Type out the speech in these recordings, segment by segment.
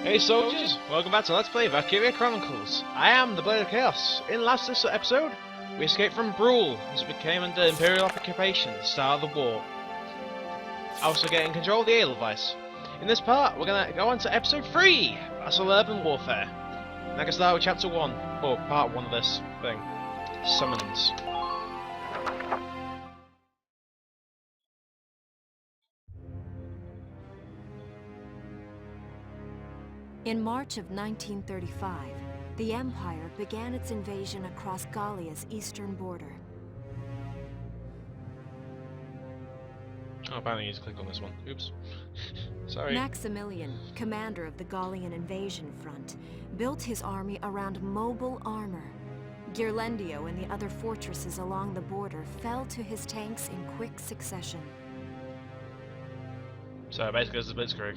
Hey soldiers, welcome back to Let's Play Valkyria Chronicles. I am the Blade of Chaos. In last episode, we escaped from Bruhl as it became under Imperial occupation at the start of the war. Also getting control of the Edelweiss. In this part, we're going to go on to episode 3, Battle Urban Warfare. And I can start with chapter 1, or part 1 of this thing. Summons. In March of 1935, the Empire began its invasion across Gallia's eastern border. Oh, apparently I need to click on this one. Oops. Sorry. Maximilian, commander of the Gallian invasion front, built his army around mobile armor. Ghirlandaio and the other fortresses along the border fell to his tanks in quick succession. So basically it's a blitzkrieg.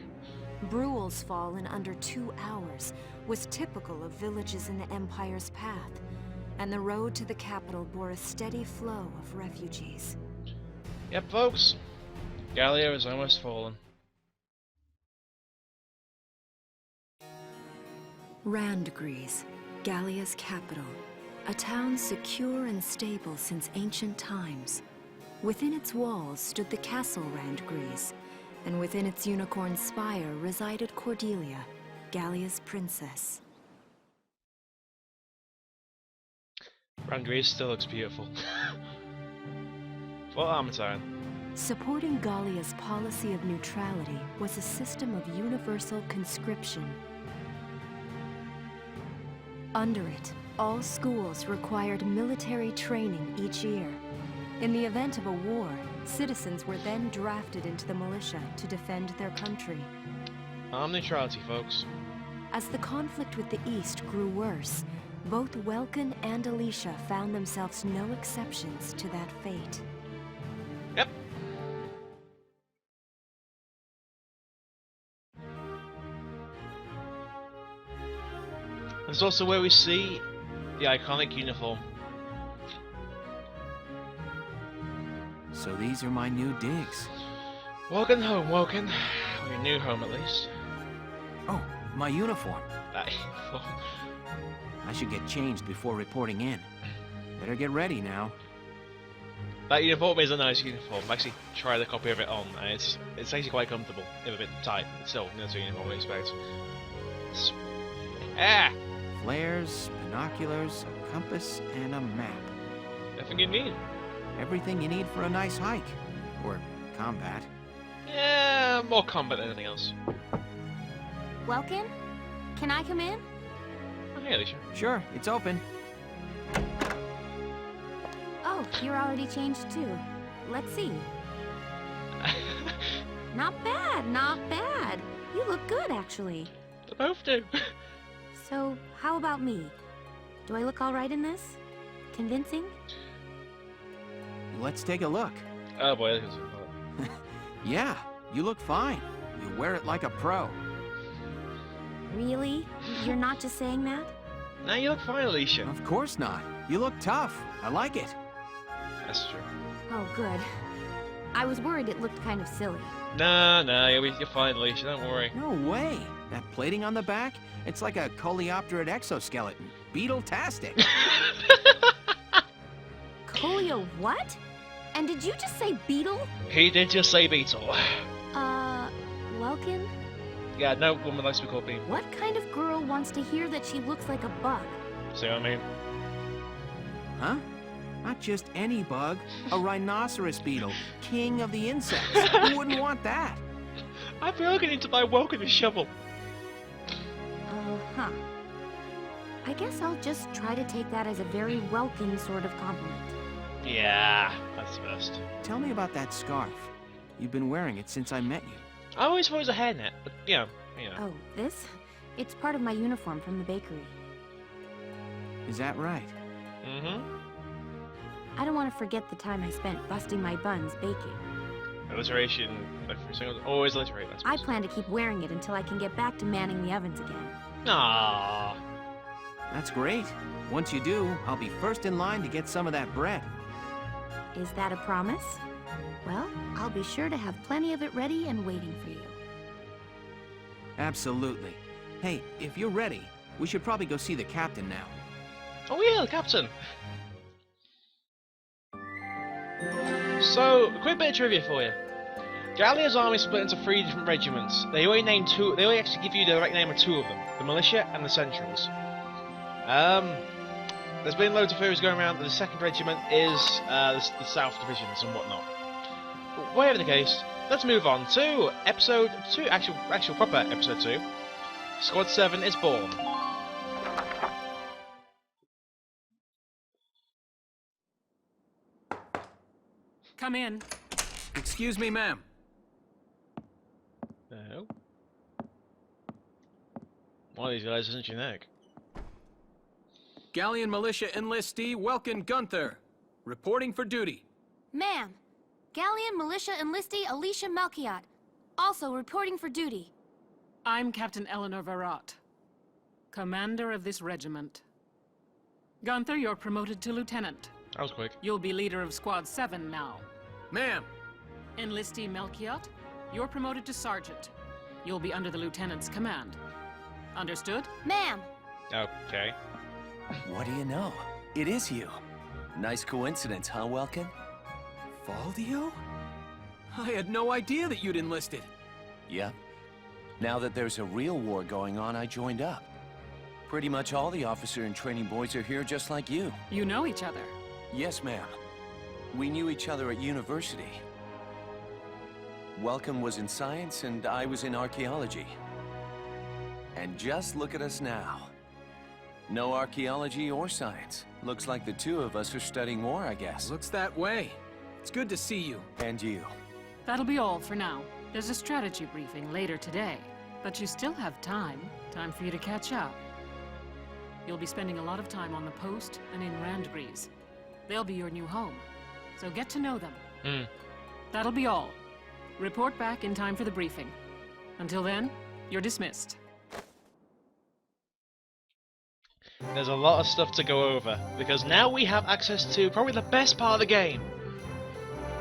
Bruhl's fall in under 2 hours was typical of villages in the Empire's path, and the road to the capital bore a steady flow of refugees. Yep, folks. Gallia is almost fallen. Randgriz, Gallia's capital, a town secure and stable since ancient times. Within its walls stood the castle Randgriz, and within its unicorn spire resided Cordelia, Gallia's princess. Randgriz still looks beautiful. Full armor time. Supporting Gallia's policy of neutrality was a system of universal conscription. Under it, all schools required military training each year. In the event of a war, citizens were then drafted into the militia to defend their country. Armed neutrality, folks. As the conflict with the East grew worse, both Welkin and Alicia found themselves no exceptions to that fate. Yep. This is also where we see the iconic uniform. So these are my new digs. Welcome home, Welkin. Or your new home, at least. Oh, my uniform. That uniform. I should get changed before reporting in. Better get ready now. That uniform is a nice uniform. I actually tried a copy of it on, and it's actually quite comfortable. If a bit tight, but still, that's a uniform I expect. Ah! Flares, binoculars, a compass, and a map. Everything you need. Everything you need for a nice hike. Or combat. Yeah, more combat than anything else. Welkin? Can I come in? Oh, hey, Alicia. Sure, it's open. Oh, you're already changed too. Let's see. Not bad, not bad. You look good, actually. They both do. So, how about me? Do I look all right in this? Convincing? Let's take a look. Oh boy, Yeah, you look fine. You wear it like a pro. Really? You're not just saying that? Now you look fine, Alicia. Of course not. You look tough. I like it. That's true. Oh, good. I was worried it looked kind of silly. Nah, you're fine, Alicia. Don't worry. No way. That plating on the back, it's like a coleopterate exoskeleton. Beetle-tastic. Colio what? And did you just say beetle? He did just say beetle. Welkin? Yeah, no woman likes to be called beetle. What kind of girl wants to hear that she looks like a bug? See what I mean? Huh? Not just any bug. A rhinoceros beetle. King of the insects. Who wouldn't want that? I feel like I need to buy Welkin a shovel. Huh. I guess I'll just try to take that as a very Welkin sort of compliment. Yeah, that's the best. Tell me about that scarf. You've been wearing it since I met you. I always thought it was a hairnet, but you know. Oh, this? It's part of my uniform from the bakery. Is that right? Mm-hmm. I don't want to forget the time I spent busting my buns baking. Alliteration, always alliterate, I I suppose. plan to keep wearing it until I can get back to manning the ovens again. Aww. That's great. Once you do, I'll be first in line to get some of that bread. Is that a promise? Well, I'll be sure to have plenty of it ready and waiting for you. Absolutely. Hey, if you're ready, we should probably go see the captain now. Oh yeah, the captain! So, a quick bit of trivia for you. Gallia's army split into 3 different regiments. They only actually give you the direct name of 2 of them, the militia and the centrals. There's been loads of theories going around that the 2nd regiment is the South Divisions and whatnot. But whatever the case, let's move on to episode 2, actual proper episode 2. Squad 7 is born. Come in. Excuse me, ma'am. No. One of these guys isn't genetic. Gallian militia enlistee Welkin Gunther, reporting for duty. Ma'am, Gallian militia enlistee Alicia Malkiot, also reporting for duty. I'm Captain Eleanor Varrot, commander of this regiment. Gunther, you're promoted to lieutenant. That was quick. You'll be leader of Squad 7 now. Ma'am. Enlistee Malkiot, you're promoted to sergeant. You'll be under the lieutenant's command. Understood? Ma'am. Okay. What do you know? It is you. Nice coincidence, huh, Welkin? Valdio? I had no idea that you'd enlisted. Yep. Now that there's a real war going on, I joined up. Pretty much all the officer and training boys are here just like you. You know each other. Yes, ma'am. We knew each other at university. Welcome was in science and I was in archaeology. And just look at us now. No archaeology or science. Looks like the 2 of us are studying war, I guess. Looks that way. It's good to see you. And you. That'll be all for now. There's a strategy briefing later today, but you still have time for you to catch up. You'll be spending a lot of time on the post and in Randgriz. They'll be your new home, so get to know them. That'll be all. Report back in time for the briefing. Until then, you're dismissed. There's a lot of stuff to go over, because now we have access to probably the best part of the game.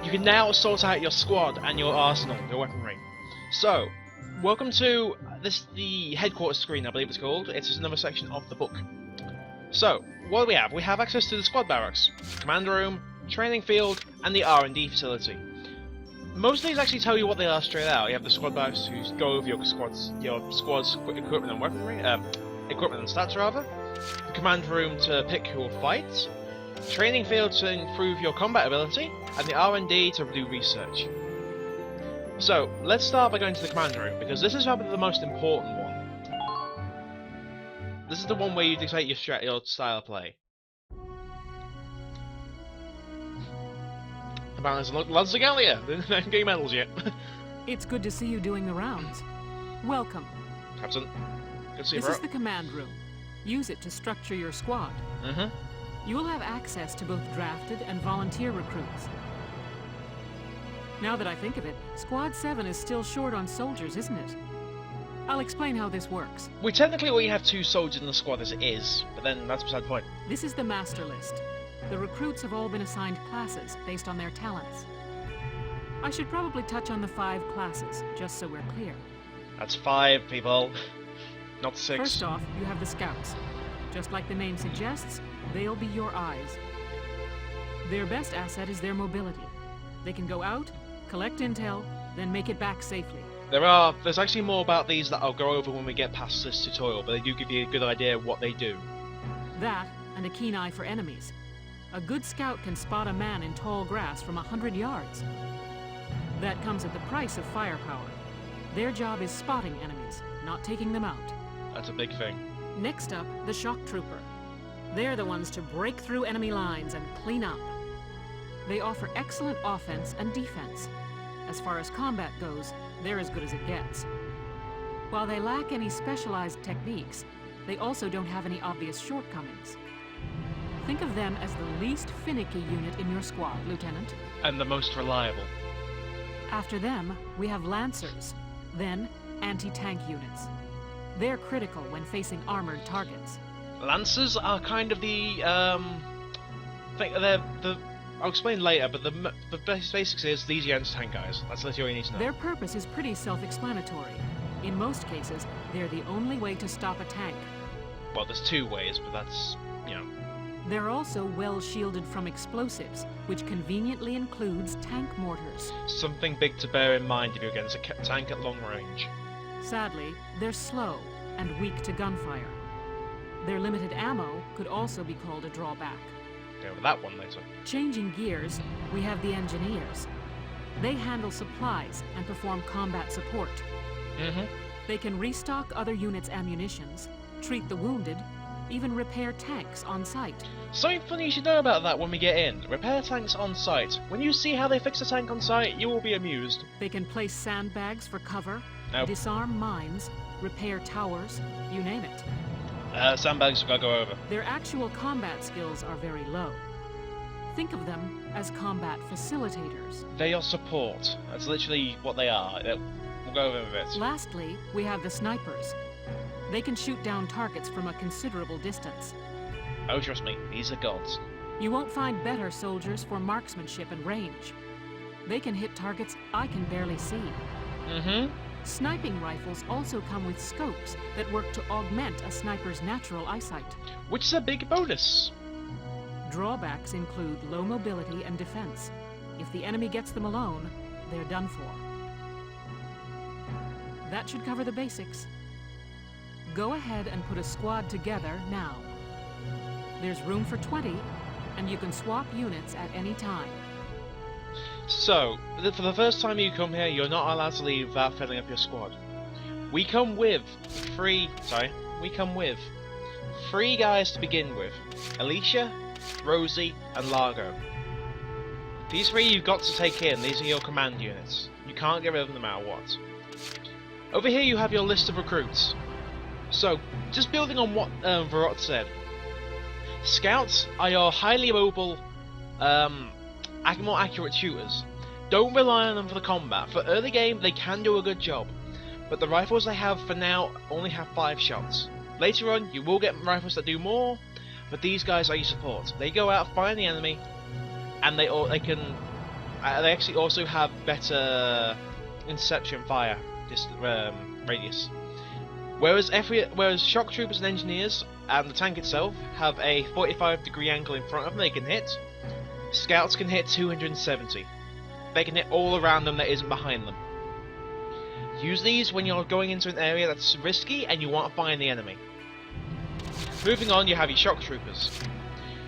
You can now sort out your squad and your arsenal, your weaponry. So, welcome to the headquarters screen, I believe it's called. It's just another section of the book. So, what do we have? We have access to the squad barracks, command room, training field, and the R&D facility. Most of these actually tell you what they are straight out. You have the squad barracks who go over your squad's equipment and weaponry, equipment and stats rather. The command room to pick who will fight. Training field to improve your combat ability, and the R&D to do research. So, let's start by going to the command room, because this is probably the most important one. This is the one where you dictate your style of play. Apparently there's lots of Gallia. They haven't got medals yet. It's good to see you doing the rounds. Welcome. Captain. Good to see you, This bro. is the command room. Use it to structure your squad. You will have access to both drafted and volunteer recruits. Now that I think of it, Squad 7 is still short on soldiers, isn't it? I'll explain how this works. We technically only have 2 soldiers in the squad as it is, but then that's beside the point. This is the master list. The recruits have all been assigned classes based on their talents. I should probably touch on the 5 classes, just so we're clear. That's 5 people, not 6. First off, you have the scouts. Just like the name suggests, they'll be your eyes. Their best asset is their mobility. They can go out, collect intel, then make it back safely. There's actually more about these that I'll go over when we get past this tutorial, but they do give you a good idea of what they do. That, and a keen eye for enemies. A good scout can spot a man in tall grass from 100 yards. That comes at the price of firepower. Their job is spotting enemies, not taking them out. That's a big thing. Next up, the shock trooper. They're the ones to break through enemy lines and clean up. They offer excellent offense and defense. As far as combat goes, they're as good as it gets. While they lack any specialized techniques, they also don't have any obvious shortcomings. Think of them as the least finicky unit in your squad, Lieutenant. And the most reliable. After them, we have Lancers, then anti-tank units. They're critical when facing armored targets. Lancers are kind of I'll explain later, but the basics is these are anti-tank guys. That's literally all you need to know. Their purpose is pretty self-explanatory. In most cases, they're the only way to stop a tank. Well, there's two ways, but that's, you know. They're also well shielded from explosives, which conveniently includes tank mortars. Something big to bear in mind if you're against a tank at long range. Sadly, they're slow and weak to gunfire. Their limited ammo could also be called a drawback. Go over that one later. Changing gears, we have the engineers. They handle supplies and perform combat support. They can restock other units' ammunitions, treat the wounded, even repair tanks on site. Something funny you should know about that when we get in. Repair tanks on site. When you see how they fix a tank on site, you will be amused. They can place sandbags for cover, Nope. disarm mines, repair towers, you name it. Sandbags we've got to go over. Their actual combat skills are very low. Think of them as combat facilitators. They are support. That's literally what they are. We'll go over them a bit. Lastly, we have the snipers. They can shoot down targets from a considerable distance. Oh, trust me, these are gods. You won't find better soldiers for marksmanship and range. They can hit targets I can barely see. Sniping rifles also come with scopes that work to augment a sniper's natural eyesight. Which is a big bonus. Drawbacks include low mobility and defense. If the enemy gets them alone, they're done for. That should cover the basics. Go ahead and put a squad together now. There's room for 20, and you can swap units at any time. So, for the first time you come here, you're not allowed to leave without filling up your squad. We come with three guys to begin with. Alicia, Rosie, and Largo. These three you've got to take in. These are your command units. You can't get rid of them no matter what. Over here you have your list of recruits. So, just building on what Varrot said. Scouts are your highly mobile, more accurate shooters. Don't rely on them for the combat. For early game, they can do a good job. But the rifles they have for now only have 5 shots. Later on, you will get rifles that do more, but these guys are your support. They go out, find the enemy, and they actually also have better interception fire radius. Whereas shock troopers and engineers and the tank itself have a 45-degree angle in front of them they can hit. Scouts can hit 270. They can hit all around them that isn't behind them. Use these when you're going into an area that's risky and you want to find the enemy. Moving on, you have your shock troopers.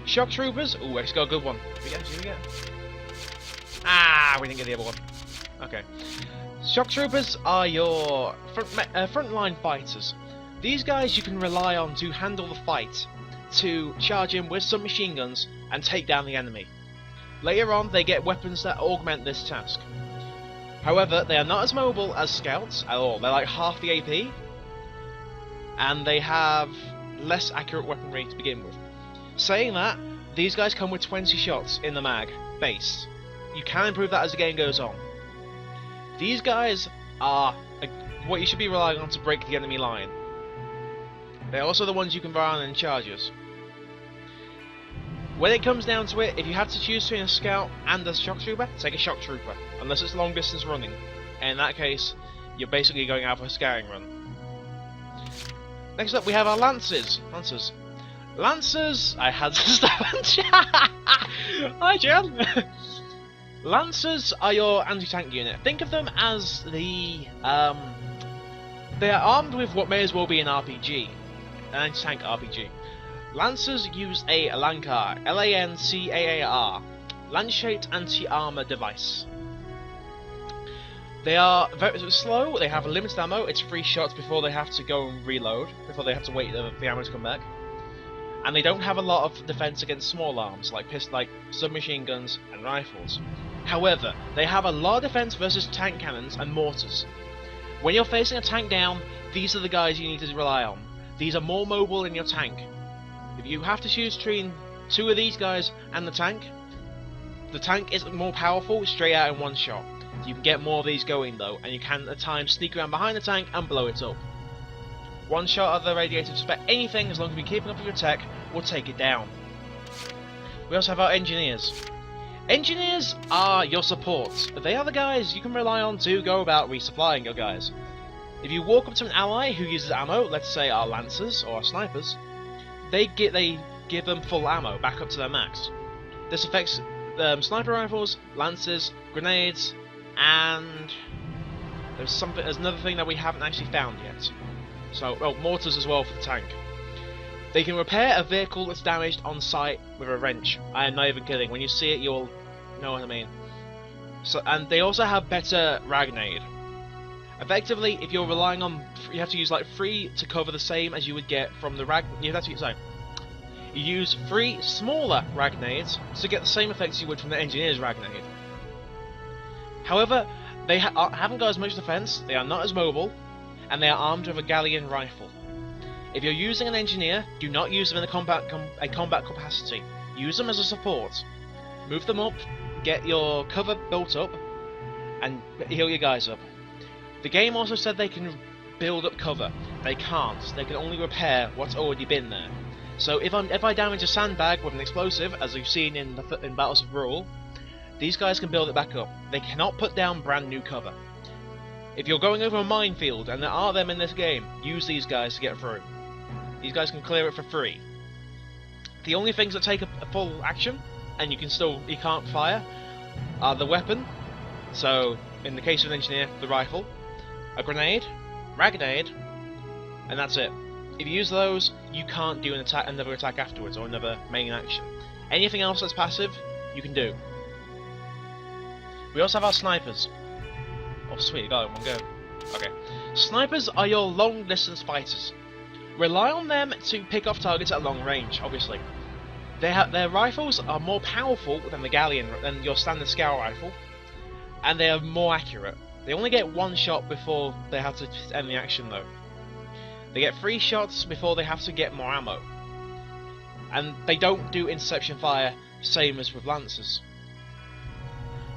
Shock troopers, ooh, let's go a good one. Did we get? Ah, we didn't get the other one. Okay. Shock troopers are your frontline fighters. These guys you can rely on to handle the fight, to charge in with some machine guns and take down the enemy. Later on, they get weapons that augment this task. However, they are not as mobile as scouts at all. They're like half the AP, and they have less accurate weaponry to begin with. Saying that, these guys come with 20 shots in the mag, base. You can improve that as the game goes on. These guys are what you should be relying on to break the enemy line. They're also the ones you can rely on in charges. When it comes down to it, if you have to choose between a scout and a shock trooper, take a shock trooper, unless it's long distance running. And in that case, you're basically going out for a scouting run. Next up, we have our Lancers. Lancers, I had to stop and chat. Hi, Jen. Lancers are your anti-tank unit. Think of them as the they are armed with what may as well be an RPG, an anti-tank RPG. Lancers use a Lancar, Lancaar, lance-shaped anti-armor device. They are very slow, they have limited ammo, it's 3 shots before they have to go and reload, before they have to wait for the ammo to come back. And they don't have a lot of defense against small arms, like submachine guns and rifles. However, they have a lot of defense versus tank cannons and mortars. When you're facing a tank down, these are the guys you need to rely on. These are more mobile than your tank. If you have to choose between 2 of these guys and the tank is more powerful straight out in 1 shot. You can get more of these going though, and you can at times sneak around behind the tank and blow it up. 1 shot of the radiator to spec anything, as long as you're keeping up with your tech, will take it down. We also have our engineers. Engineers are your support. They are the guys you can rely on to go about resupplying your guys. If you walk up to an ally who uses ammo, let's say our lancers or our snipers, they give them full ammo back up to their max. This affects sniper rifles, lancers, grenades, and there's another thing that we haven't actually found yet. So, well, mortars as well for the tank. They can repair a vehicle that's damaged on site with a wrench. I am not even kidding. When you see it, you'll know what I mean. So, and they also have better Ragnade. Effectively, if you're relying on, you have to use like 3 to cover the same as you would get from the You use 3 smaller Ragnades to get the same effects you would from the Engineer's Ragnade. However, they haven't got as much defense, they are not as mobile, and they are armed with a Galleon rifle. If you're using an Engineer, do not use them in a combat capacity. Use them as a support. Move them up, get your cover built up, and heal your guys up. The game also said they can build up cover. They can't. They can only repair what's already been there. So if I damage a sandbag with an explosive, as we've seen in Battles of Bruhl, these guys can build it back up. They cannot put down brand new cover. If you're going over a minefield, and there are them in this game, use these guys to get through. These guys can clear it for free. The only things that take a full action, and you can't fire, are the weapon. So in the case of an Engineer, the rifle, a grenade, Ragnade, and that's it. If you use those, you can't do another attack afterwards, or another main action. Anything else that's passive, you can do. We also have our snipers. Oh sweet, got it in one go. Okay. Snipers are your long distance fighters. Rely on them to pick off targets at long range, obviously. Their rifles are more powerful than than your standard Scout rifle, and they are more accurate. They only get 1 shot before they have to end the action though. They get 3 shots before they have to get more ammo. And they don't do interception fire, same as with Lancers.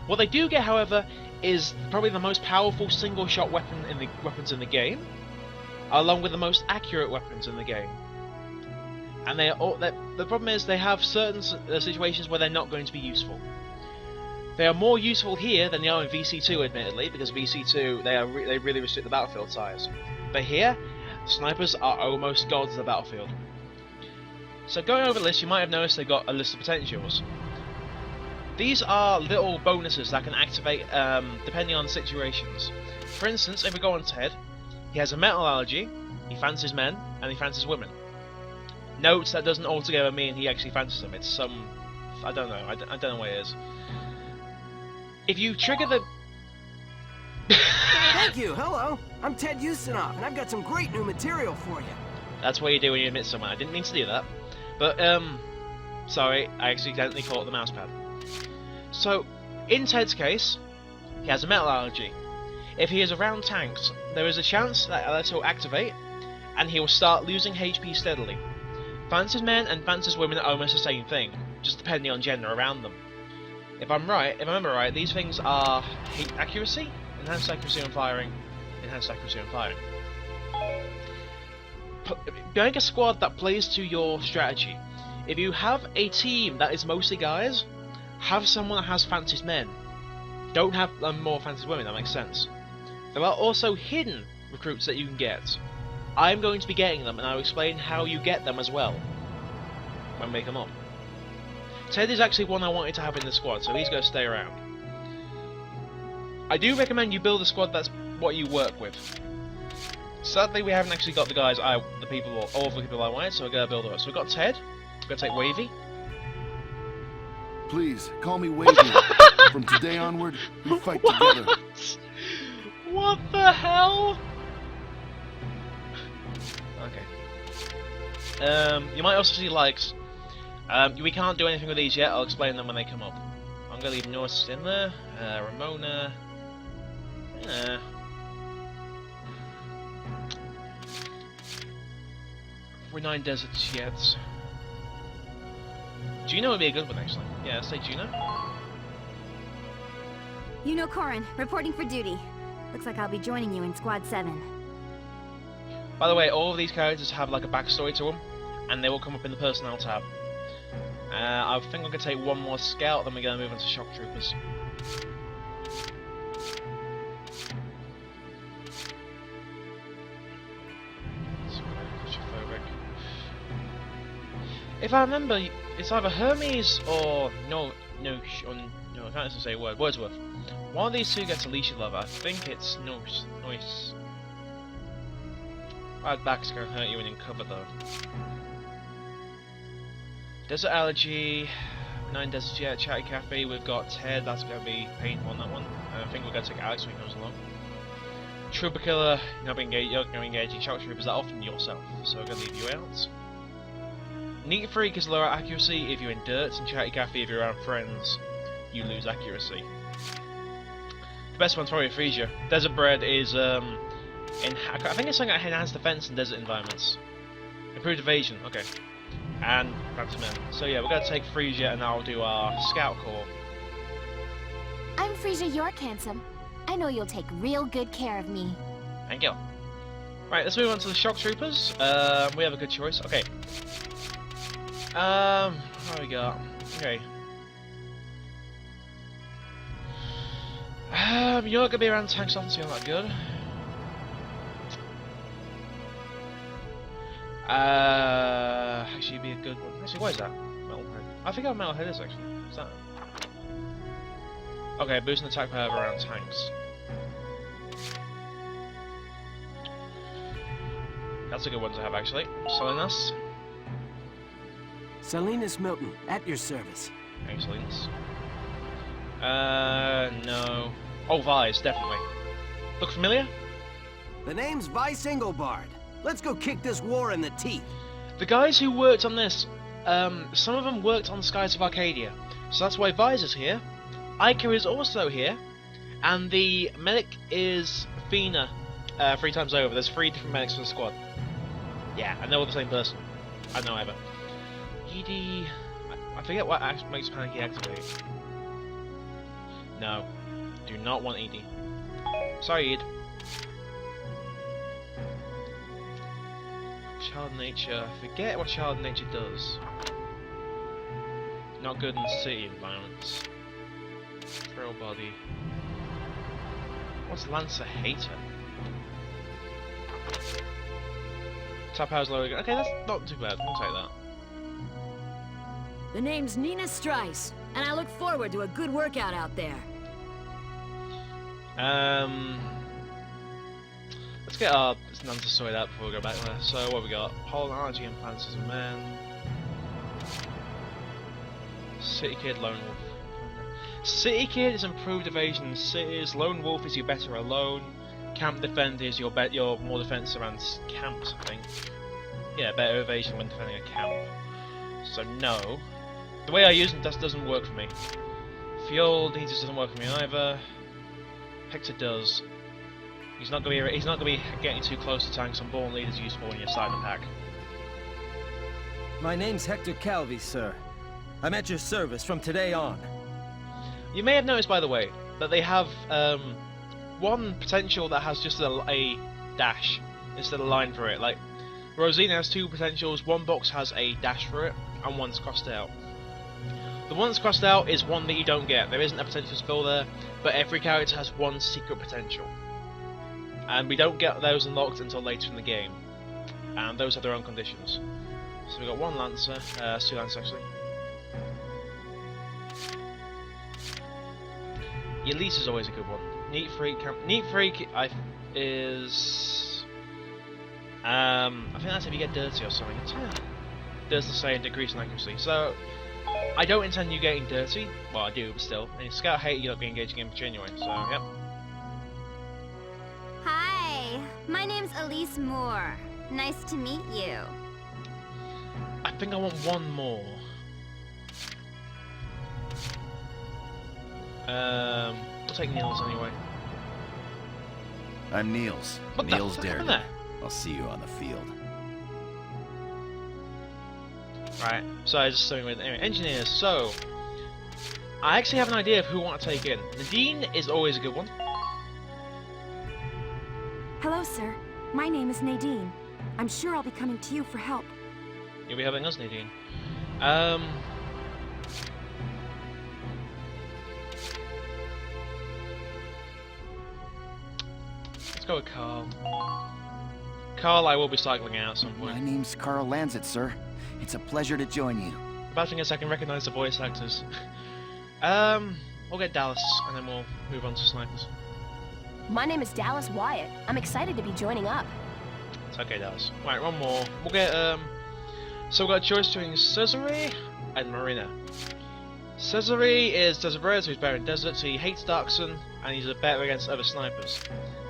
What they do get, however, is probably the most powerful single shot weapons in the game, along with the most accurate weapons in the game. And the problem is they have certain situations where they're not going to be useful. They are more useful here than they are in VC2, admittedly, because VC2 they really restrict the battlefield size. But here, snipers are almost gods of the battlefield. So going over the list, you might have noticed they've got a list of potentials. These are little bonuses that can activate depending on situations. For instance, if we go on Ted, he has a metal allergy, he fancies men, and he fancies women. Note that doesn't altogether mean he actually fancies them. It's some, I don't know. I don't know what it is. If you trigger the Thank you, hello. I'm Ted Ustinov, and I've got some great new material for you. That's what you do when you admit someone. I didn't mean to do that. But, sorry, I accidentally caught the mousepad. So, in Ted's case, he has a metal allergy. If he is around tanks, there is a chance that will activate, and he will start losing HP steadily. Fancies men and fancies women are almost the same thing, just depending on gender around them. If I remember right, these things are accuracy, enhanced accuracy on firing, enhanced accuracy on firing. Make a squad that plays to your strategy. If you have a team that is mostly guys, have someone that has fancies men. Don't have more fancies women, that makes sense. There are also hidden recruits that you can get. I'm going to be getting them, and I'll explain how you get them as well when we come up. Ted is actually one I wanted to have in the squad, so he's going to stay around. I do recommend you build a squad that's what you work with. Sadly, we haven't actually got all the people I wanted, so we're going to build it up. So we've got Ted, we're going to take Wavy. Please, call me Wavy. From today onward, we fight together. What the hell? Okay. You might also see likes. We can't do anything with these yet, I'll explain them when they come up. I'm going to leave Norse in there, Ramona... We're 9 deserts yet. Juno would be a good one, actually. Yeah, let's say Juno. Corin, reporting for duty. Looks like I'll be joining you in Squad 7. By the way, all of these characters have like a backstory to them, and they will come up in the personnel tab. I think I'm going to take one more scout, then we're going to move on to shock troopers. If I remember, it's either Hermes or no, I can't actually say a word. Wordsworth. One of these two gets Alicia Love. I think it's Noise. Bad back's gonna hurt you when in cover though. Desert Allergy, 9 Desert Jet, Chatty Cafe, we've got Ted, that's gonna be painful on that one. I think we're gonna take Alex when he comes along. Trooper Killer, you're not going to engage in Shock Troopers that often yourself, so we're gonna leave you out. Neat Freak is lower accuracy if you're in dirt, and Chatty Cafe if you're around friends, you lose accuracy. The best one's probably Frisia. Desert Bread is, I think it's something like enhanced defense in desert environments. Improved evasion, okay. And Phantom Men. So yeah, we're going to take Frisia and I'll do our Scout Corps. I'm Frisia York, handsome. I know you'll take real good care of me. Thank you. Right, let's move on to the Shock Troopers. We have a good choice. Okay. What we got? Okay. You're not gonna be around tanks often, so you're not good. Actually, be a good one. Actually, what is that? Metalhead. I think our Metalhead is actually. What's that? Okay, boosting attack power around tanks. That's a good one to have, actually. Salinas. Salinas Milton, at your service. Thanks, Salinas. No. Oh, Vice, definitely. Look familiar? The name's Vice Engelbard. Let's go kick this war in the teeth. The guys who worked on this, some of them worked on Skies of Arcadia, so that's why Vice is here. Ica is also here, and the medic is Fina, 3 times over. There's 3 different medics for the squad. Yeah, I know we're the same person. I know either. ED... I forget what makes Panicky activate. No. Do not want ED. Sorry, Ed. Child Nature. Forget what Child Nature does. Not good in city environments. Frail Body. What's Lancer Hater? Top power's low again. Okay, that's not too bad. We'll take that. The name's Nina Strice, and I look forward to a good workout out there. Let's get our Lancer sorted out before we go back there. So, what we got? Whole Energy Implants as a man. City Kid, Lone Wolf. City Kid is improved evasion in cities. Lone Wolf is you better alone. Camp Defender is your more defense around camps, I think. Yeah, better evasion when defending a camp. So no. The way I use him doesn't work for me. Fuel just doesn't work for me either. Hector does. He's not gonna be getting too close to tanks, and Born Leader's useful when you're starting a pack. My name's Hector Calvi, sir. I'm at your service from today on. You may have noticed, by the way, that they have one potential that has just a dash instead of a line for it. Like, Rosina has 2 potentials, one box has a dash for it, and one's crossed out. The one that's crossed out is one that you don't get. There isn't a potential skill there, but every character has 1 secret potential. And we don't get those unlocked until later in the game. And those have their own conditions. So we've got 1 Lancer, 2 Lancers actually. Elise is always a good one. Neat Freak is... I think that's if you get dirty or something. Does the same, decrease in accuracy. So, I don't intend you getting dirty. Well, I do, but still. And Scout Hate, you're not being engaging in anyway, so, yep. Hi, my name's Elise Moore. Nice to meet you. I think I want 1 more. We'll take Niels anyway. I'm Niels. What Niels the fuck happened Daredevil. there? I'll see you on the field. Right, so I just starting with anyway, engineers. So I actually have an idea of who I want to take in. Nadine is always a good one. Hello, sir. My name is Nadine. I'm sure I'll be coming to you for help. You'll be helping us, Nadine. Let's go with Carl. Carl, I will be cycling out at some My point. name's Carl Lanzet, sir. It's a pleasure to join you. The bad thing is I can recognise the voice actors. We'll get Dallas, and then we'll move on to snipers. My name is Dallas Wyatt. I'm excited to be joining up. It's okay, Dallas. Right, one more. We'll get, so we've got a choice between Cesare and Marina. Cesare is Desert Bird, so he's better in desert, so he hates Darksun, and he's better against other snipers.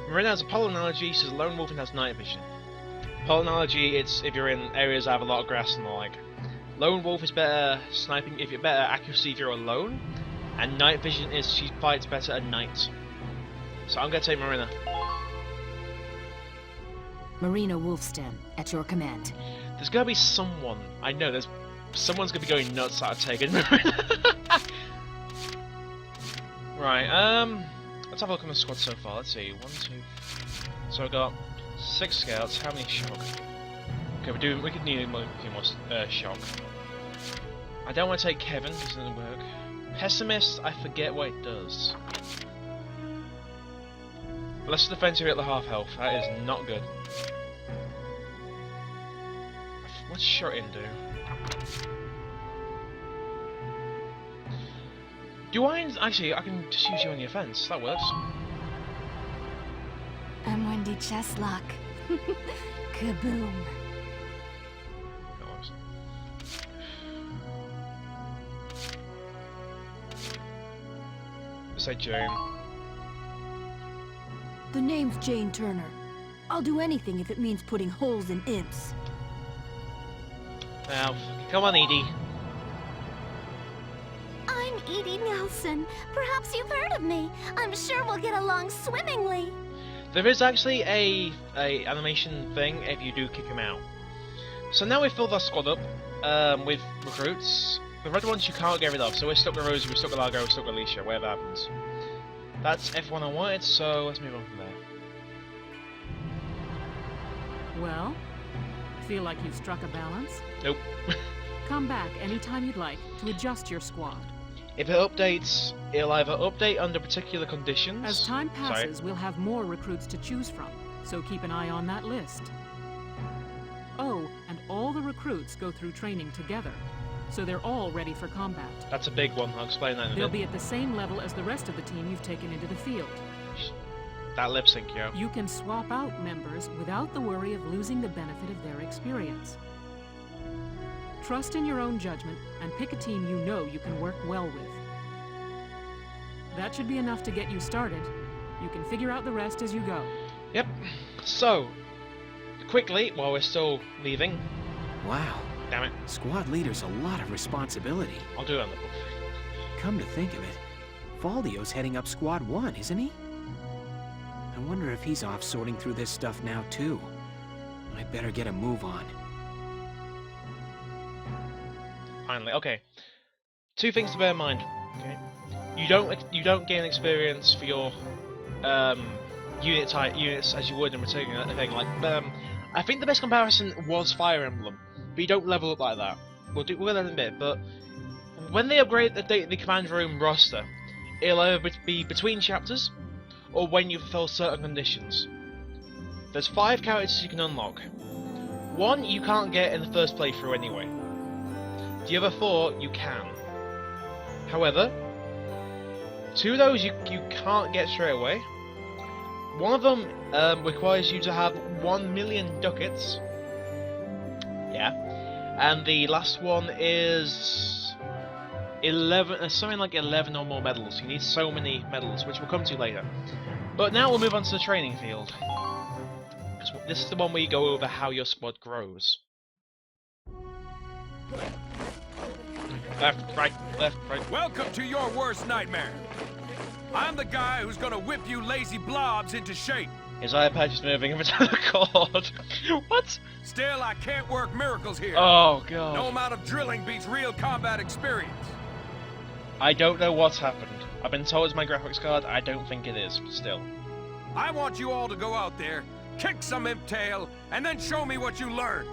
Marina has a pole analogy, she's a lone wolf and has night vision. Pole analogy, it's if you're in areas that have a lot of grass and the like. Lone wolf is better sniping if you're better accuracy if you're alone, and night vision is she fights better at night. So I'm gonna take Marina. Marina Wolfsten, at your command. There's gotta be someone. I know there's someone's gonna be going nuts out of taking Marina. Right, let's have a look at the squad so far. Let's see, 1, 2. So I've got 6 scouts. How many shock? Okay, we could need a few more shock. I don't want to take Kevin because it doesn't work. Pessimist, I forget what it does. Less defensive at the half health. That is not good. What's shot in do? Do I actually? I can just use you on the offense. That works. I'm Wendy Cheslock. Kaboom. That works. Say Jane. The name's Jane Turner. I'll do anything if it means putting holes in imps. Now, come on, Edie. I'm Edie Nelson. Perhaps you've heard of me. I'm sure we'll get along swimmingly. There is actually a animation thing if you do kick him out. So now we've filled our squad up with recruits. The red ones you can't get rid of, so we're stuck with Rosie, we're stuck with Largo, we're stuck with Alicia, whatever happens. That's everyone I wanted, so let's move on from there. Well, feel like you've struck a balance? Nope. Come back anytime you'd like to adjust your squad. If it updates, it'll either update under particular conditions. As time passes, we'll have more recruits to choose from, so keep an eye on that list. Oh, and all the recruits go through training together, so they're all ready for combat. That's a big one, I'll explain that in a They'll bit. be at the same level as the rest of the team you've taken into the field. That lip sync, yo. You can swap out members without the worry of losing the benefit of their experience. Trust in your own judgment and pick a team you know you can work well with. That should be enough to get you started. You can figure out the rest as you go. Yep. So, quickly, while we're still leaving... Wow. Damn it. Squad leader's a lot of responsibility. I'll do it on the book. Come to think of it, Valdio's heading up Squad 1, isn't he? I wonder if he's off sorting through this stuff now, too. I'd better get a move on. Finally, okay. 2 things to bear in mind. Okay. You don't gain experience for your units as you would in returning that thing. Like I think the best comparison was Fire Emblem, but you don't level up like that. We'll get that in a bit. But when they upgrade the command room roster, it'll either be between chapters or when you fulfill certain conditions. There's 5 characters you can unlock. 1 you can't get in the first playthrough anyway. The other 4 you can. However, 2 of those you can't get straight away. One of them requires you to have 1 million ducats. Yeah. And the last one is 11, something like 11 or more medals. You need so many medals, which we'll come to later. But now we'll move on to the training field. This is the one where you go over how your squad grows. Left, right, left, right. Welcome to your worst nightmare. I'm the guy who's gonna whip you lazy blobs into shape. His eye patch is moving every time the cord. What? Still, I can't work miracles here. Oh, God. No amount of drilling beats real combat experience. I don't know what's happened. I've been told it's my graphics card. I don't think it is, but still. I want you all to go out there, kick some imp tail, and then show me what you learn.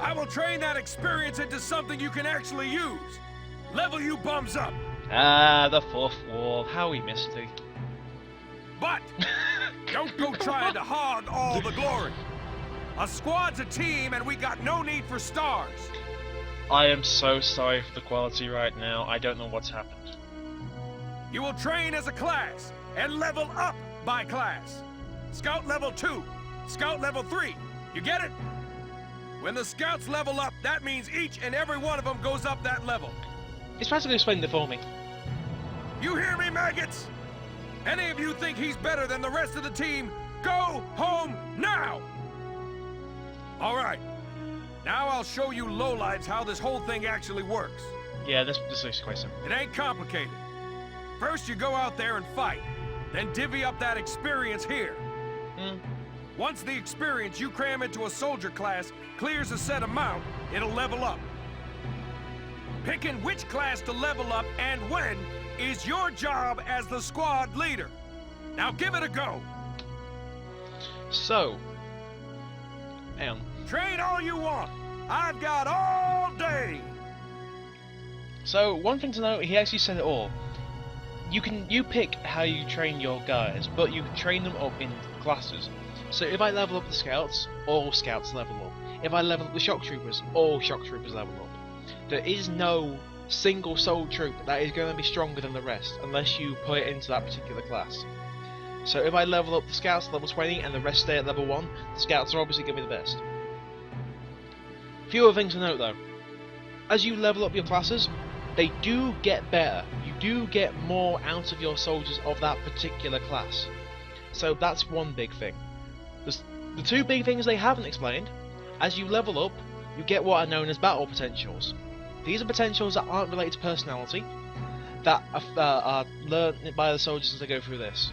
I will train that experience into something you can actually use. Level you bums up. Ah, the 4th wall. How we missed it. But don't go trying to hog all the glory. A squad's a team, and we got no need for stars. I am so sorry for the quality right now. I don't know what's happened. You will train as a class and level up by class. Scout level 2, Scout level 3. You get it? When the scouts level up, that means each and every one of them goes up that level. He's practically explained it for me. You hear me, maggots? Any of you think he's better than the rest of the team, go home now! All right. Now I'll show you lowlives how this whole thing actually works. Yeah, this is quite simple. It ain't complicated. First you go out there and fight, then divvy up that experience here. Once the experience you cram into a soldier class clears a set amount, it'll level up. Picking which class to level up and when is your job as the squad leader. Now give it a go. So, hang on. Train all you want. I've got all day. So, one thing to note, he actually said it all. You pick how you train your guys, but you train them up in classes. So if I level up the scouts, all scouts level up. If I level up the shock troopers, all shock troopers level up. There is no single soul troop that is going to be stronger than the rest, unless you put it into that particular class. So if I level up the scouts to level 20 and the rest stay at level 1, the scouts are obviously going to be the best. Few other things to note though. As you level up your classes, they do get better. You do get more out of your soldiers of that particular class. So that's one big thing. The two big things they haven't explained: as you level up, you get what are known as battle potentials. These are potentials that aren't related to personality, that are learned by the soldiers as they go through this.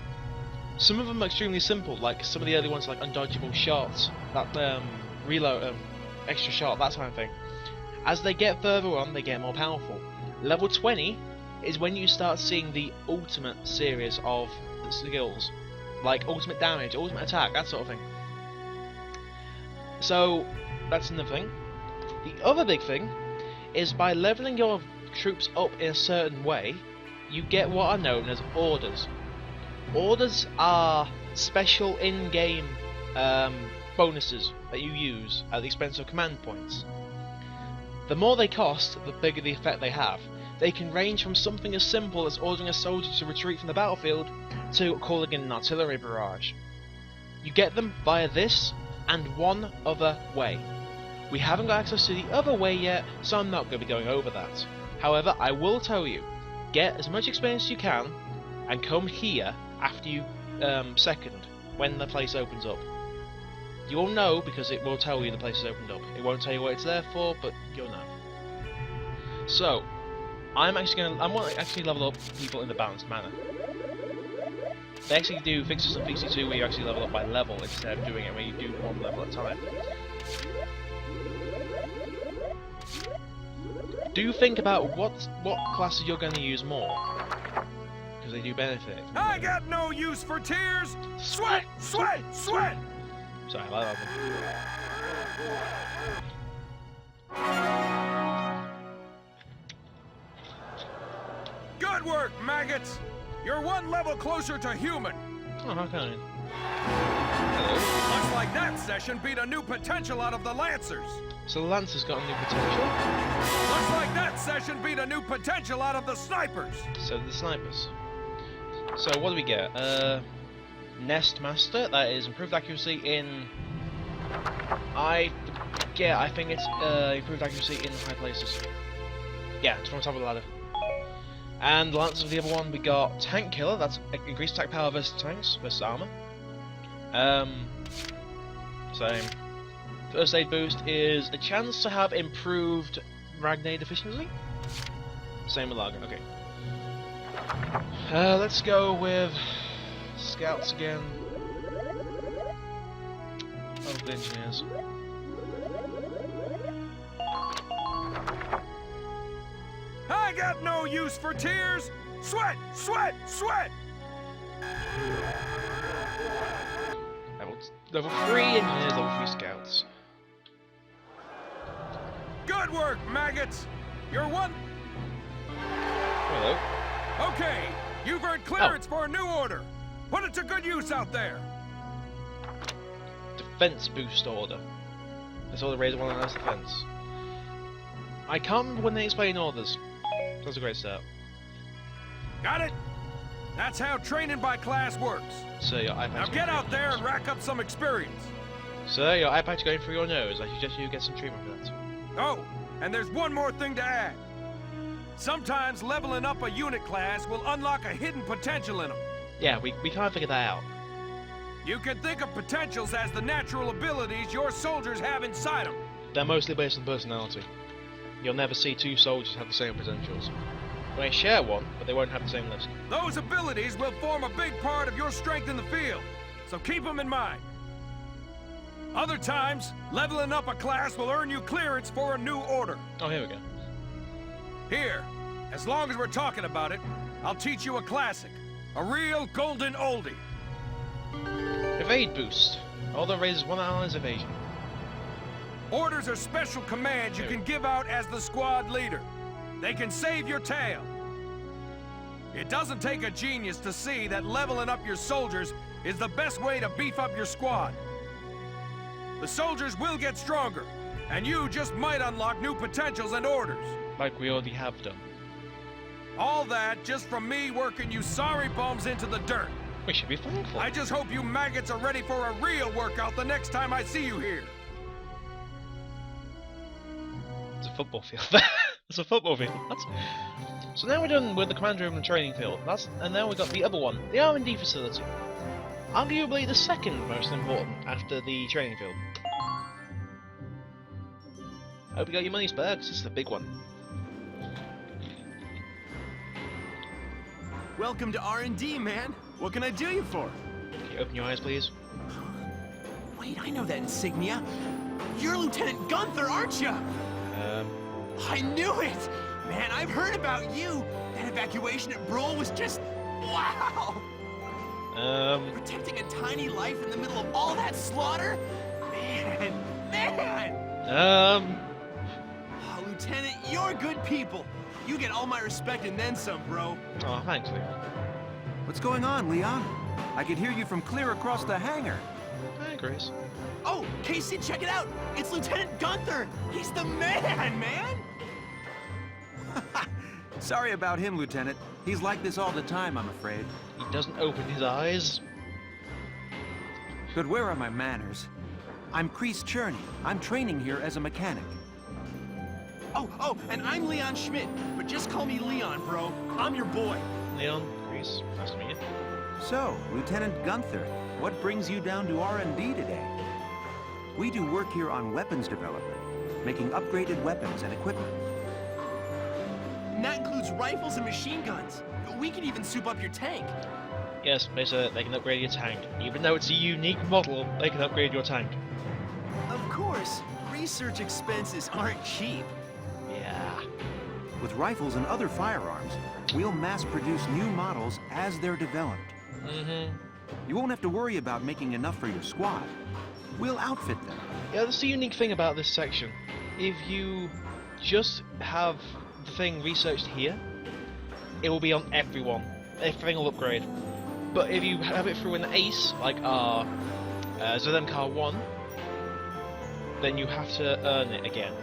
Some of them are extremely simple, like some of the early ones like undodgeable shots, that reload, extra shot, that kind of thing. As they get further on, they get more powerful. Level 20 is when you start seeing the ultimate series of skills, like ultimate damage, ultimate attack, that sort of thing. So that's another thing. The other big thing is by leveling your troops up in a certain way, you get what are known as orders. Orders are special in-game bonuses that you use at the expense of command points. The more they cost, the bigger the effect they have. They can range from something as simple as ordering a soldier to retreat from the battlefield to calling in an artillery barrage. You get them via this and one other way. We haven't got access to the other way yet, so I'm not going to be going over that. However, I will tell you, get as much experience as you can and come here after you second, when the place opens up. You will know because it will tell you the place is opened up. It won't tell you what it's there for, but you'll know. So, I want to actually level up people in a balanced manner. They actually do fixes and fixes too, where you actually level up by level instead of doing it where you do one level at a time. Do think about what classes you're going to use more, because they do benefit. I got no use for tears. Sweat, sweat, sweat. Sorry, I like that. Good work, maggots. You're one level closer to human. Oh, how kind. Looks like that session beat a new potential out of the Lancers. So the Lancers got a new potential? Looks like that session beat a new potential out of the Snipers. So the Snipers. So what do we get? Nest Master, that is improved accuracy in... I think it's improved accuracy in high places. Yeah, it's from the top of the ladder. And the Lancers of the other one, we got Tank Killer, that's increased attack power versus tanks, versus armor. Same. First aid boost is a chance to have improved Ragnade efficiency. Same with Lager, okay. Let's go with Scouts again. Oh, the Engineers. I got no use for tears. Sweat, sweat, sweat. Level 3 Engineers, level 3 Scouts. Good work, maggots. You're one. Hello. Okay, you've earned clearance for a new order. Put it to good use out there. defense boost order. This order raises 1 ally's defense. I can't remember when they explain orders. That's a great start. Got it? That's how training by class works. Sir, your iPad's Now get out there and rack up some experience. Sir, your iPad's going through your nose. I suggest you get some treatment for that. Oh, and there's one more thing to add. Sometimes leveling up a unit class will unlock a hidden potential in them. Yeah, we can't figure that out. You can think of potentials as the natural abilities your soldiers have inside them. They're mostly based on personality. You'll never see 2 soldiers have the same potentials. They may share one, but they won't have the same list. Those abilities will form a big part of your strength in the field, so keep them in mind. Other times, leveling up a class will earn you clearance for a new order. Oh, here we go. Here, as long as we're talking about it, I'll teach you a classic. A real golden oldie. Evade boost. Order raises 1 ally's evasion. Orders are special commands you can give out as the squad leader. They can save your tail. It doesn't take a genius to see that leveling up your soldiers is the best way to beef up your squad. The soldiers will get stronger, and you just might unlock new potentials and orders. Like we already have done. All that just from me working you sorry bums into the dirt. We should be thankful. I just hope you maggots are ready for a real workout the next time I see you here. It's a football field. It's a football field. So now we're done with the command room and training field. And now we've got the other one, the R&D facility. Arguably the second most important after the training field. Hope you got your money's back, 'cause this is the big one. Welcome to R&D, man. What can I do you for? Can you open your eyes, please? Wait, I know that insignia. You're Lieutenant Gunther, aren't you? I knew it! Man, I've heard about you. That evacuation at Bruhl was just... wow! Protecting a tiny life in the middle of all that slaughter? Man! Oh, Lieutenant, you're good people. You get all my respect and then some, bro. Oh, thanks, Leon. What's going on, Leon? I could hear you from clear across the hangar. Randgriz. Oh, Casey, check it out! It's Lieutenant Gunther! He's the man! Sorry about him, Lieutenant. He's like this all the time, I'm afraid. He doesn't open his eyes. But where are my manners? I'm Kreese Cherney. I'm training here as a mechanic. Oh, and I'm Leon Schmidt, but just call me Leon, bro. I'm your boy. Leon, Kreese, nice to meet you. So, Lieutenant Gunther, what brings you down to R&D today? We do work here on weapons development, making upgraded weapons and equipment. And that includes rifles and machine guns. We can even soup up your tank. Yes, basically they can upgrade your tank. Even though it's a unique model, they can upgrade your tank. Of course, research expenses aren't cheap. Yeah. With rifles and other firearms, we'll mass produce new models as they're developed. You won't have to worry about making enough for your squad. We'll outfit them. Yeah, that's the unique thing about this section. If you just have the thing researched here, it will be on everyone. Everything will upgrade. But if you have it through an ace, like our ZMCAR 1, then you have to earn it again.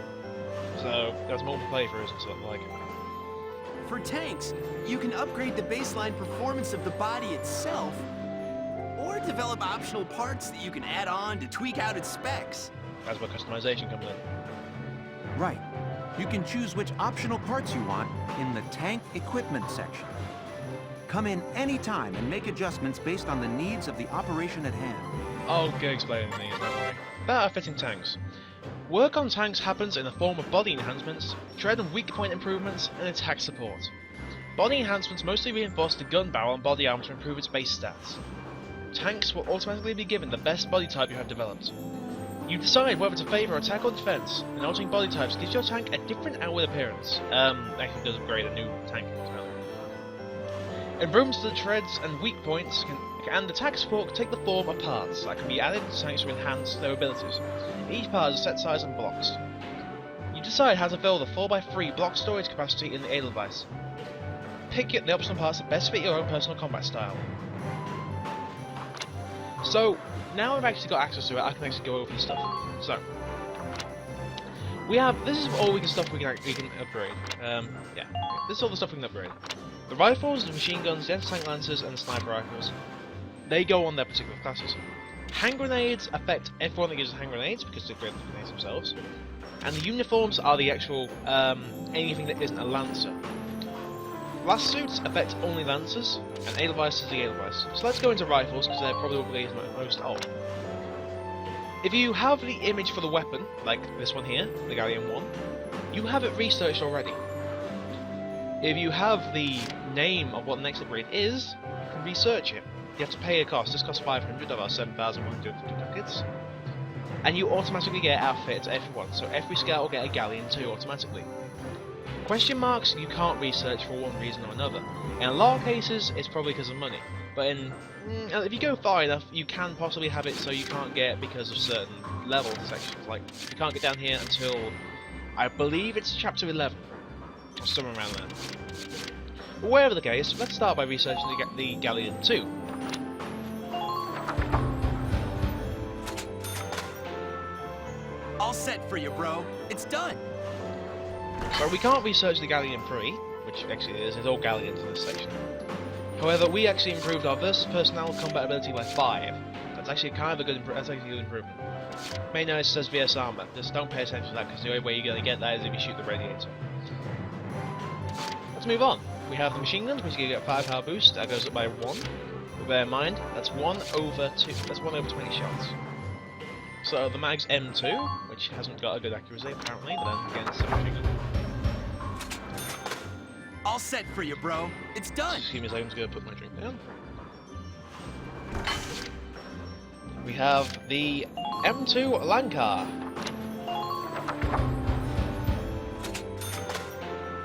So there's multiple playthroughs and stuff like. For tanks, you can upgrade the baseline performance of the body itself, or develop optional parts that you can add on to tweak out its specs. That's where customization comes in. Right. You can choose which optional parts you want in the tank equipment section. Come in anytime and make adjustments based on the needs of the operation at hand. I'll go explain these, don't worry. Better fitting tanks. Work on tanks happens in the form of body enhancements, tread and weak point improvements, and attack support. Body enhancements mostly reinforce the gun barrel and body armor to improve its base stats. Tanks will automatically be given the best body type you have developed. You decide whether to favour attack or defense, and altering body types gives your tank a different outward appearance. Actually does upgrade a new tank entirely. Improvements to the treads and weak points and attack support can take the form of parts that can be added to tanks to enhance their abilities. Each part has a set size and blocks. You decide how to fill the 4x3 block storage capacity in the Edelweiss. Pick the optional parts that best fit your own personal combat style. So, now I've actually got access to it, I can actually go over the stuff. So, this is all the stuff we can upgrade. Yeah, this is all the stuff we can upgrade. The rifles, the machine guns, the anti-tank lancers, and the sniper rifles, they go on their particular classes. Hand grenades affect everyone that uses hand grenades, because they upgrade the grenades themselves. And the uniforms are the actual, anything that isn't a lancer. Blast suits affect only lancers, and Edelweiss is the Edelweiss. So let's go into rifles, because they're probably what we use most of. If you have the image for the weapon, like this one here, the Galleon 1, you have it researched already. If you have the name of what the next upgrade is, you can research it. You have to pay a cost. This costs 500 of our 7,150 ducats. And you automatically get outfits to everyone, so every scout will get a Galleon 2 automatically. Question marks you can't research for one reason or another. In a lot of cases, it's probably because of money. But if you go far enough, you can possibly have it so you can't get because of certain level sections. Like, you can't get down here until, I believe it's chapter 11. Or somewhere around there. But whatever the case, let's start by researching the Galleon 2. All set for you, bro. It's done. So we can't research the Galleon 3, which actually is, there's all Galleons in this section. However, we actually improved our personnel combat ability by 5. That's actually kind of a good improvement. May notice it says VS armor. Just don't pay attention to that, because the only way you're going to get that is if you shoot the radiator. Let's move on. We have the machine guns, which you get a 5 power boost. That goes up by 1. But bear in mind, that's 1 over 2. That's 1 over 20 shots. So the mag's M2, which hasn't got a good accuracy apparently, but then again, it's a machine gun. All set for you, bro. It's done. Excuse me, as I'm just going to put my drink down. We have the M2 Lankar.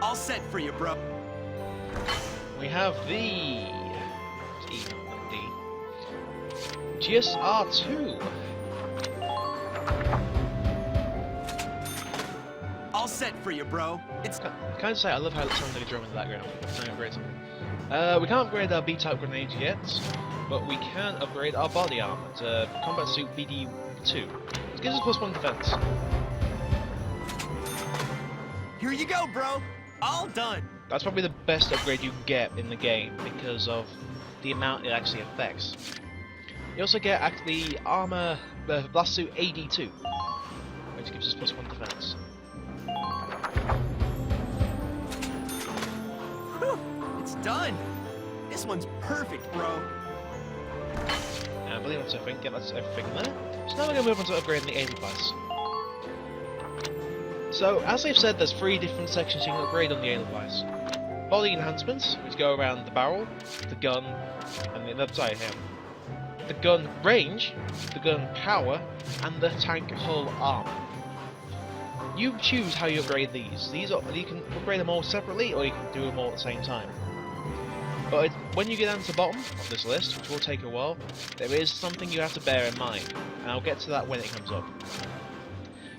All set for you, bro. We have the GSR2. All set for you, bro. It's can I just say I love how it sounds like a drum in the background. It's not great something. We can't upgrade our B-type grenades yet, but we can upgrade our body armor to combat suit BD2. It gives us +1 defense. Here you go, bro. All done. That's probably the best upgrade you can get in the game because of the amount it actually affects. You also get the armor, the blast suit AD2, which gives us +1 defense. Whew, it's done. This one's perfect, bro. I believe that's everything. Yeah, that's everything there. So now we're going to move on to upgrading the Edelweiss. So, as I've said, there's 3 different sections you can upgrade on the Edelweiss. Body enhancements, which go around the barrel, the gun, and the other side here. The gun range, the gun power, and the tank hull armor. You choose how you upgrade these. You can upgrade them all separately, or you can do them all at the same time. But when you get down to the bottom of this list, which will take a while, there is something you have to bear in mind, and I'll get to that when it comes up.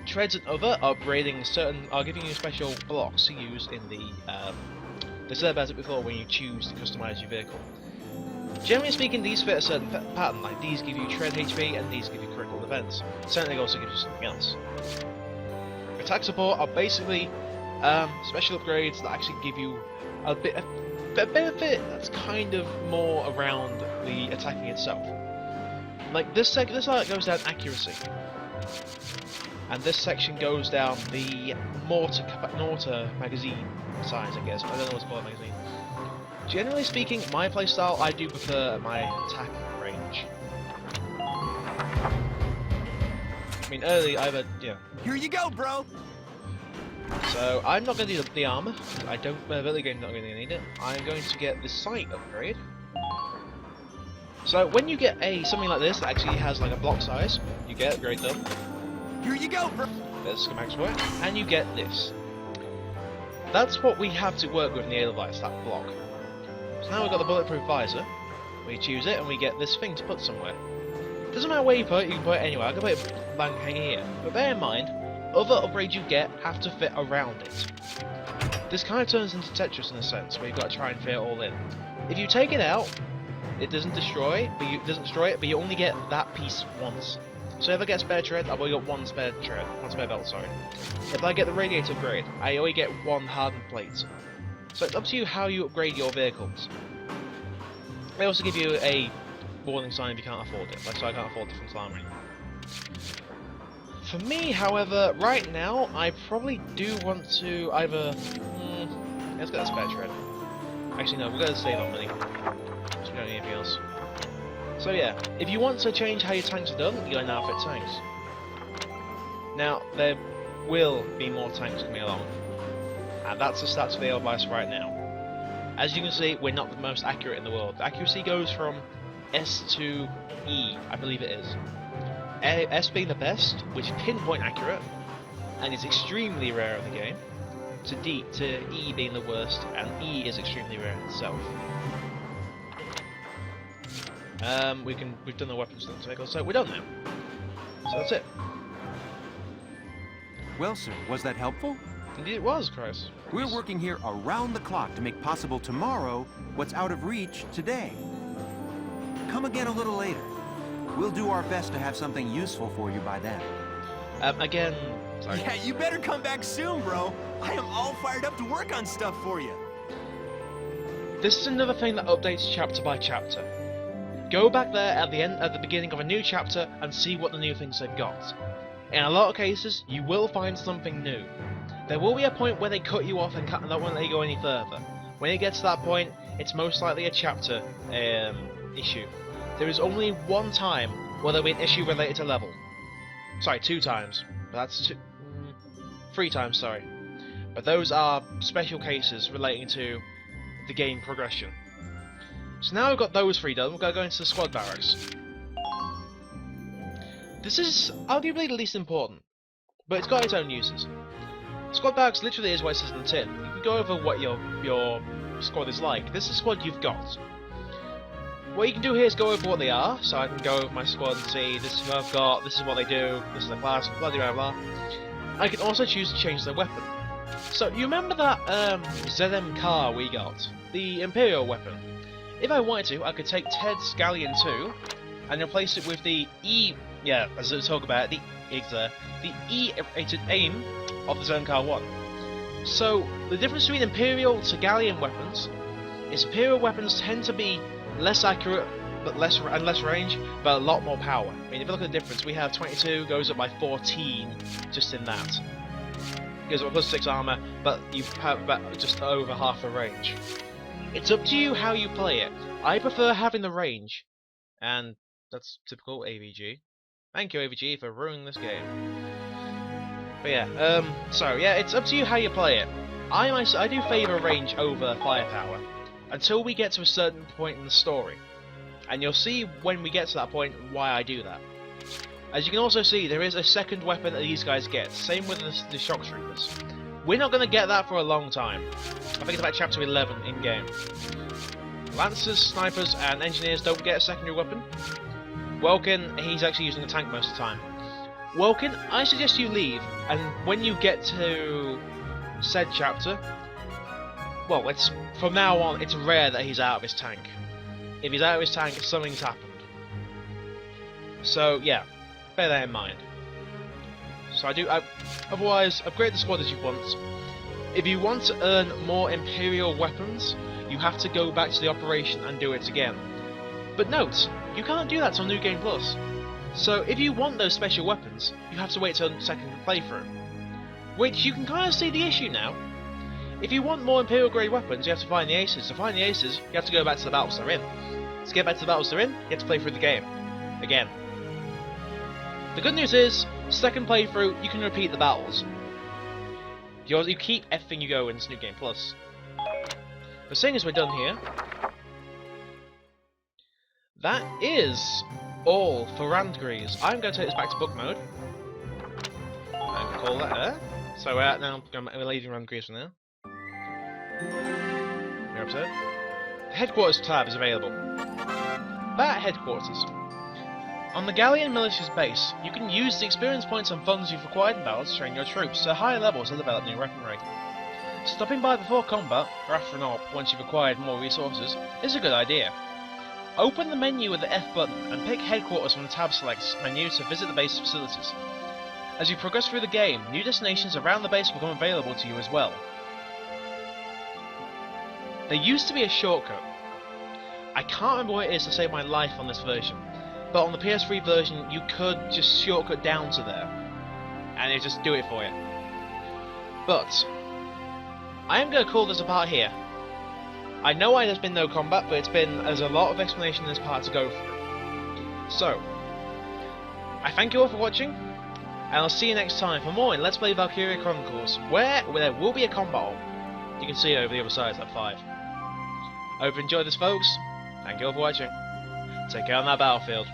Treads and other are giving you special blocks to use in the said about it before when you choose to customize your vehicle. Generally speaking, these fit a certain pattern, like these give you tread HP and these give you critical defense. Certainly also gives you something else. Attack support are basically special upgrades that actually give you a benefit that's kind of more around the attacking itself. Like this art goes down accuracy. And this section goes down the mortar magazine size, I guess. I don't know what to call it, magazine. Generally speaking, my playstyle, I do prefer my attack range. I mean, early, I've had, yeah. Here you go, bro. So, I'm not going to do the armor. I don't, early game's not really going to need it. I'm going to get the sight upgrade. So, when you get something like this that actually has like a block size, you get upgrade done. Here you go, bro. There's schematics for it, and you get this. That's what we have to work with in the Edelweiss, that block. So now we've got the bulletproof visor. We choose it, and we get this thing to put somewhere. Doesn't matter where you put it, you can put it anywhere. I can put it bang hanging here. But bear in mind, other upgrades you get have to fit around it. This kind of turns into Tetris in a sense, where you've got to try and fit it all in. If you take it out, it doesn't destroy, but you only get that piece once. So if I get spare tread, I've only got one spare belt, sorry. If I get the radiator upgrade, I only get one hardened plate. So it's up to you how you upgrade your vehicles. They also give you a warning sign if you can't afford it, like so I can't afford different armoring. For me, however, right now, I probably do want to either... let's get that spare tread. Actually no, we're going to save our money. So we don't need anything else. So yeah, if you want to change how your tanks are done, you now fit tanks. Now, there will be more tanks coming along. And that's the stats for the device right now. As you can see, we're not the most accurate in the world. The accuracy goes from S to E, I believe it is. S being the best, which is pinpoint accurate, and is extremely rare in the game, to E being the worst, and E is extremely rare itself. We've done the weapons cycle, so we're done now. So that's it. Well, sir, was that helpful? Indeed it was, Chris. We're working here around the clock to make possible tomorrow what's out of reach today. Come again a little later. We'll do our best to have something useful for you by then. Again, sorry. Yeah, you better come back soon, bro. I am all fired up to work on stuff for you. This is another thing that updates chapter by chapter. Go back there at the beginning of a new chapter and see what the new things they've got. In a lot of cases, you will find something new. There will be a point where they cut you off and not want to let you go any further. When it gets to that point, it's most likely a chapter issue. There is only one time where there'll be an issue related to level. Sorry, 2 times. But that's 3 times, sorry. But those are special cases relating to the game progression. So now we've got those 3 done, we're going to go into the squad barracks. This is arguably the least important, but it's got its own uses. Squad barracks literally is what it says in the tin. You can go over what your squad is like. This is the squad you've got. What you can do here is go over what they are, so I can go over my squad and see this is what I've got, this is what they do, this is the class, blah blah blah. I can also choose to change their weapon. So you remember that ZM car we got? The Imperial weapon? If I wanted to, I could take Ted's Galleon 2 and replace it with the as we talk about it, the E-rated aim of the Zone Car 1. So the difference between Imperial to Galleon weapons is Imperial weapons tend to be less accurate but less range, but a lot more power. I mean, if you look at the difference, we have 22 goes up by 14 just in that. Goes up plus 6 armor, but you have just over half the range. It's up to you how you play it. I prefer having the range, and that's typical AVG. Thank you, AVG, for ruining this game. But yeah, so yeah, it's up to you how you play it. I do favour range over firepower until we get to a certain point in the story, and you'll see when we get to that point why I do that. As you can also see, there is a second weapon that these guys get. Same with the shock troopers. We're not going to get that for a long time. I think it's about chapter 11 in game. Lancers, snipers, and engineers don't get a secondary weapon. Welkin, he's actually using a tank most of the time. Welkin, I suggest you leave, and when you get to said chapter, well, it's from now on, it's rare that he's out of his tank. If he's out of his tank, something's happened. So yeah, bear that in mind. So otherwise, upgrade the squad as you want. If you want to earn more Imperial weapons, you have to go back to the operation and do it again. But note, you can't do that till New Game Plus. So if you want those special weapons, you have to wait till the second playthrough. Which you can kind of see the issue now. If you want more Imperial grade weapons, you have to find the aces. To find the aces, you have to go back to the battles they're in. To get back to the battles they're in, you have to play through the game. Again. The good news is, second playthrough, you can repeat the battles. You keep everything you go in this New Game Plus. But seeing as we're done here, that is all for Randgriz. I'm going to take this back to book mode. I'm going to call that there. So now we're leaving Randgriz for now. New episode. The Headquarters tab is available. Back at Headquarters. On the Galleon Militia's base, you can use the experience points and funds you've acquired in battle to train your troops to higher levels and develop new weaponry. Stopping by before combat, or after an op, once you've acquired more resources, is a good idea. Open the menu with the F button and pick Headquarters from the tab select menu to visit the base facilities. As you progress through the game, new destinations around the base will become available to you as well. There used to be a shortcut. I can't remember what it is to save my life on this version, but on the PS3 version you could just shortcut down to there, and it just do it for you. But I am going to call this a part here. I know why there's been no combat, but there's a lot of explanation in this part to go through. So, I thank you all for watching, and I'll see you next time for more in Let's Play Valkyria Chronicles, where there will be a combat. You can see it over the other side, that 5. I hope you enjoyed this, folks. Thank you all for watching. Take care on that battlefield.